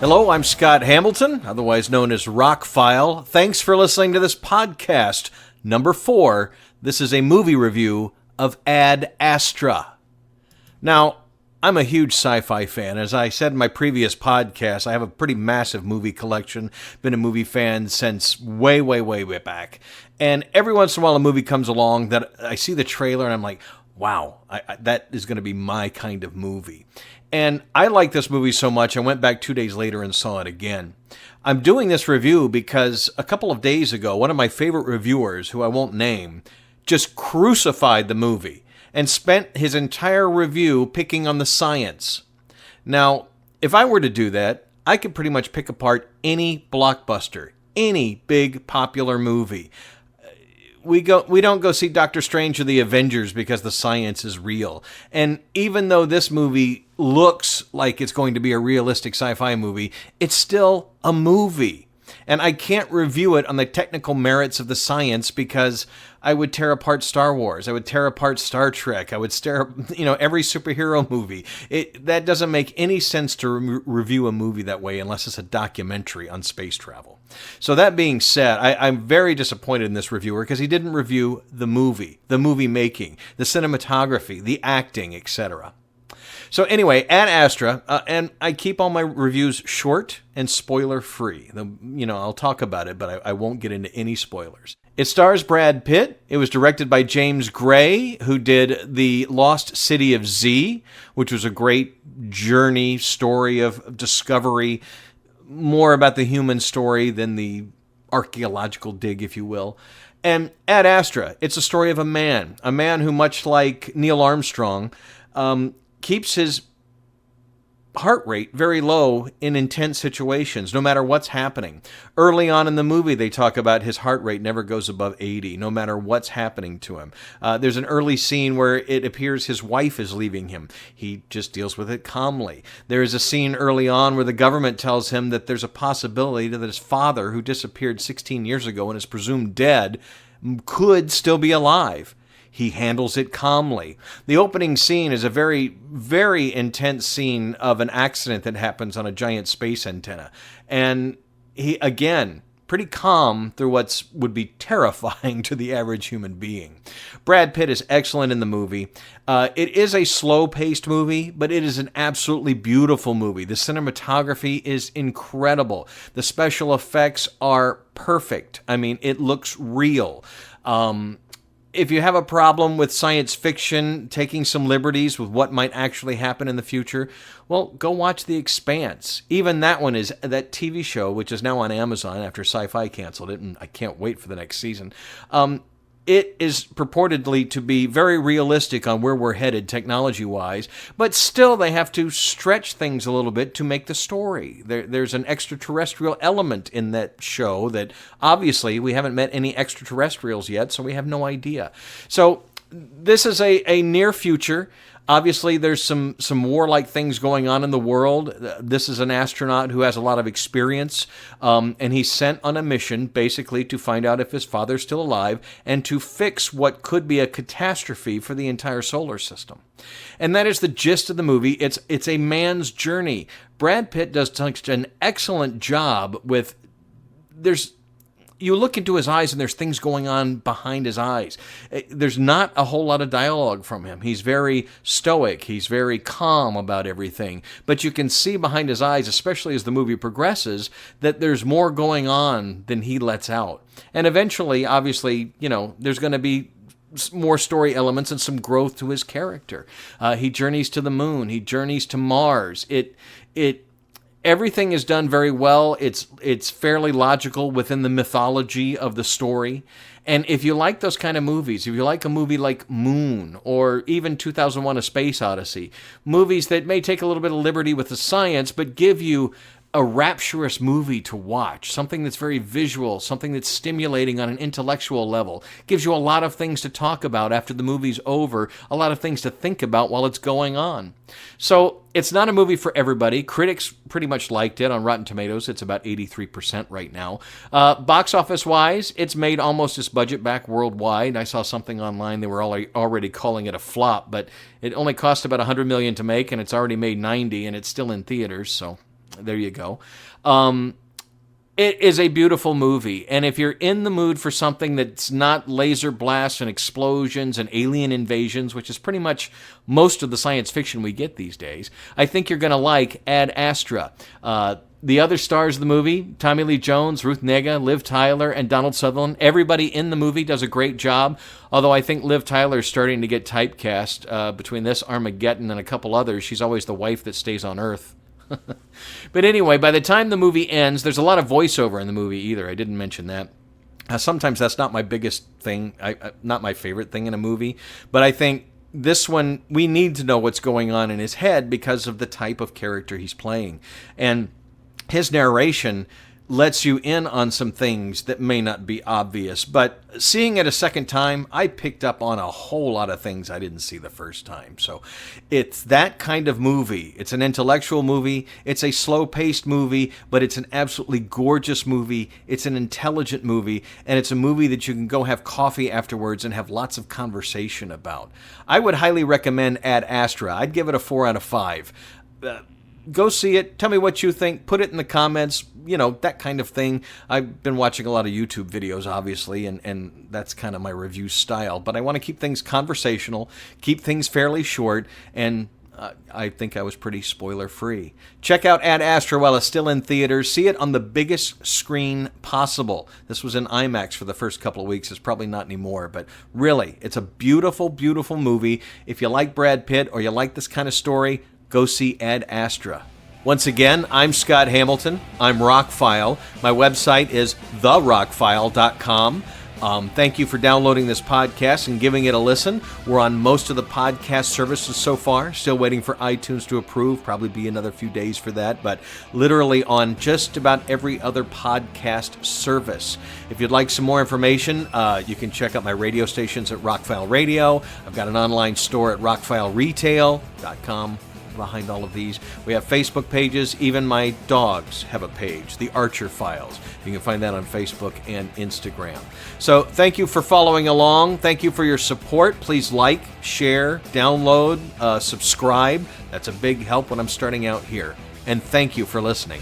Hello, I'm Scott Hamilton, otherwise known as ROCKFILE. Thanks for listening to this podcast, number 4. This is a movie review of AD Astra. Now, I'm a huge sci-fi fan. As I said in my previous podcast, I have a pretty massive movie collection. Been a movie fan since way back. And every once in a while a movie comes along that I see the trailer and I'm like, wow, that is going to be my kind of movie. And I like this movie so much, I went back 2 days later and saw it again. I'm doing this review because a couple of days ago, one of my favorite reviewers, who I won't name, just crucified the movie and spent his entire review picking on the science. Now, if I were to do that, I could pretty much pick apart any blockbuster, any big popular movie. We don't go see Doctor Strange or the Avengers because the science is real. And even though this movie looks like it's going to be a realistic sci-fi movie, it's still a movie. And I can't review it on the technical merits of the science because I would tear apart Star Wars. I would tear apart Star Trek. I would every superhero movie. That doesn't make any sense to review a movie that way unless it's a documentary on space travel. So that being said, I'm very disappointed in this reviewer because he didn't review the movie making, the cinematography, the acting, etc. So anyway, AD Astra, and I keep all my reviews short and spoiler-free. I'll talk about it, but I won't get into any spoilers. It stars Brad Pitt. It was directed by James Gray, who did The Lost City of Z, which was a great journey story of discovery, more about the human story than the archaeological dig, if you will. And AD Astra, it's a story of a man who, much like Neil Armstrong, keeps his heart rate very low in intense situations, no matter what's happening. Early on in the movie, they talk about his heart rate never goes above 80, no matter what's happening to him. There's an early scene where it appears his wife is leaving him. He just deals with it calmly. There is a scene early on where the government tells him that there's a possibility that his father, who disappeared 16 years ago and is presumed dead, could still be alive. He handles it calmly. The opening scene is a very intense scene of an accident that happens on a giant space antenna. And he, again, pretty calm through what would be terrifying to the average human being. Brad Pitt is excellent in the movie. It is a slow-paced movie, but it is an absolutely beautiful movie. The cinematography is incredible. The special effects are perfect. I mean, it looks real. If you have a problem with science fiction taking some liberties with what might actually happen in the future, well, go watch The Expanse. Even that one is that TV show, which is now on Amazon after Sci-Fi canceled it, and I can't wait for the next season. It is purportedly to be very realistic on where we're headed technology-wise, but still they have to stretch things a little bit to make the story. There's an extraterrestrial element in that show that obviously we haven't met any extraterrestrials yet, so we have no idea. So this is a near future. Obviously, there's some warlike things going on in the world. This is an astronaut who has a lot of experience, and he's sent on a mission basically to find out if his father's still alive and to fix what could be a catastrophe for the entire solar system. And that is the gist of the movie. It's a man's journey. Brad Pitt does such an excellent job with... You look into his eyes and there's things going on behind his eyes. There's not a whole lot of dialogue from him. He's very stoic. He's very calm about everything. But you can see behind his eyes, especially as the movie progresses, that there's more going on than he lets out. And eventually, obviously, there's going to be more story elements and some growth to his character. He journeys to the moon. He journeys to Mars. Everything is done very well. It's fairly logical within the mythology of the story. And if you like those kind of movies, if you like a movie like Moon or even 2001: A Space Odyssey, movies that may take a little bit of liberty with the science but give you a rapturous movie to watch, something that's very visual, something that's stimulating on an intellectual level, gives you a lot of things to talk about after the movie's over, a lot of things to think about while it's going on. So it's not a movie for everybody. Critics pretty much liked it. On Rotten Tomatoes, it's about 83% right now. Box office-wise, it's made almost its budget back worldwide. I saw something online, they were already calling it a flop, but it only cost about $100 million to make, and it's already made $90, and it's still in theaters, so... There you go. It is a beautiful movie, and if you're in the mood for something that's not laser blasts and explosions and alien invasions, which is pretty much most of the science fiction we get these days, I think you're going to like Ad Astra. The other stars of the movie, Tommy Lee Jones, Ruth Negga, Liv Tyler, and Donald Sutherland, everybody in the movie does a great job, although I think Liv Tyler is starting to get typecast between this, Armageddon, and a couple others. She's always the wife that stays on Earth. But anyway, by the time the movie ends, there's a lot of voiceover in the movie either. I didn't mention that. Sometimes that's not my biggest thing, not my favorite thing in a movie, but I think this one, we need to know what's going on in his head because of the type of character he's playing. And his narration lets you in on some things that may not be obvious, but seeing it a second time, I picked up on a whole lot of things I didn't see the first time. So it's that kind of movie. It's an intellectual movie. It's a slow-paced movie, but it's an absolutely gorgeous movie. It's an intelligent movie, and it's a movie that you can go have coffee afterwards and have lots of conversation about. I would highly recommend Ad Astra. I'd give it a 4 out of 5. Go see it. Tell me what you think. Put it in the comments. You know, that kind of thing. I've been watching a lot of YouTube videos, obviously, and that's kind of my review style. But I want to keep things conversational, keep things fairly short, and I think I was pretty spoiler-free. Check out Ad Astra while it's still in theaters. See it on the biggest screen possible. This was in IMAX for the first couple of weeks. It's probably not anymore. But really, it's a beautiful, beautiful movie. If you like Brad Pitt or you like this kind of story, go see Ad Astra. Once again, I'm Scott Hamilton. I'm ROCKFILE. My website is therockfile.com. Thank you for downloading this podcast and giving it a listen. We're on most of the podcast services so far. Still waiting for iTunes to approve. Probably be another few days for that, but literally on just about every other podcast service. If you'd like some more information, you can check out my radio stations at ROCKFILE Radio. I've got an online store at rockfileretail.com. Behind all of these, we have Facebook pages. Even my dogs have a page, the Archer Files. You can find that on Facebook and Instagram. So thank you for following along. Thank you for your support. Please like, share, download, subscribe. That's a big help when I'm starting out here. And thank you for listening.